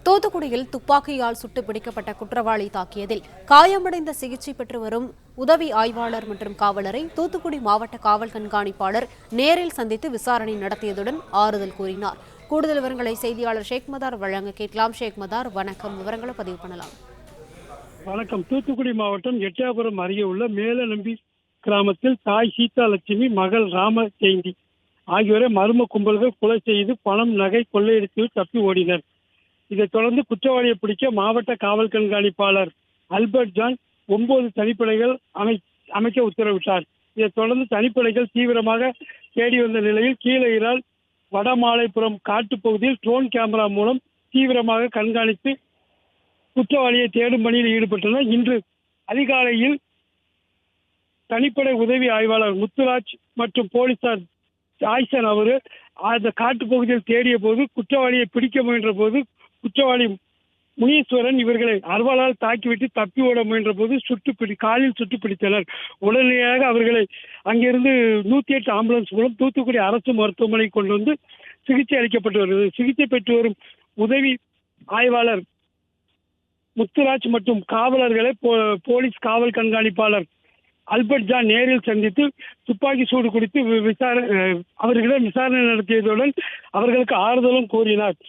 தூத்துக்குடியில் துப்பாக்கியால் சுட்டு பிடிக்கப்பட்ட குற்றவாளி தாக்கியதில் காயமடைந்த சிகிச்சை பெற்று வரும் உதவி ஆய்வாளர் மற்றும் காவலரை தூத்துக்குடி மாவட்ட காவல் கண்காணிப்பாளர் நேரில் சந்தித்து விசாரணை நடத்தியதுடன் ஆறுதல் கூறினார். கூடுதல் விவரங்களை செய்தியாளர் ஷேக் மதார் வழங்க கேட்கலாம். ஷேக் மதார், வணக்கம். விவரங்களை பதிவு பண்ணலாம். வணக்கம். தூத்துக்குடி மாவட்டம் எட்டயபுரம் அருகே உள்ள மேலநம்பி கிராமத்தில் தாய் சீதாலட்சுமி, மகள் ராம ஜெயந்தி ஆகியோரை மர்ம கும்பல்கள் கொலை செய்து பணம், நகை கொள்ளையடித்து தப்பி ஓடினர். இதைத் தொடர்ந்து குற்றவாளியை பிடிக்க மாவட்ட காவல் கண்காணிப்பாளர் அல்பர்ட் ஜான் 9 தனிப்படைகள் அமைக்க உத்தரவிட்டார். இதைத் தொடர்ந்து தனிப்படைகள் தீவிரமாக தேடி வந்த நிலையில் கீழையிறால் வடமாலைப்புறம் காட்டுப்பகுதியில் ட்ரோன் கேமரா மூலம் தீவிரமாக கண்காணித்து குற்றவாளியை தேடும் பணியில் ஈடுபட்டனர். இன்று அதிகாலையில் தனிப்படை உதவி ஆய்வாளர் முத்துராஜ் மற்றும் போலீசார் ஆய்சன் அவரு அந்த காட்டுப்பகுதியில் தேடிய போது குற்றவாளியை பிடிக்க முயன்ற போது குற்றவாளி முனீஸ்வரன் இவர்களை அருவாளால் தாக்கிவிட்டு தப்பி ஓட முயன்ற போது காலில் சுட்டு பிடித்தனர். உடனடியாக அவர்களை அங்கிருந்து 108 ஆம்புலன்ஸ் மூலம் தூத்துக்குடி அரசு மருத்துவமனைக்கு கொண்டு வந்து சிகிச்சை அளிக்கப்பட்டு வருகிறது. சிகிச்சை பெற்று வரும் உதவி ஆய்வாளர் முத்துராஜ் மற்றும் காவலர்களை போலீஸ் காவல் கண்காணிப்பாளர் அல்பர்ட் ஜான் நேரில் சந்தித்து துப்பாக்கி சூடு குறித்து அவர்களிடம் விசாரணை நடத்தியதுடன் அவர்களுக்கு ஆறுதலும் கூறினார்.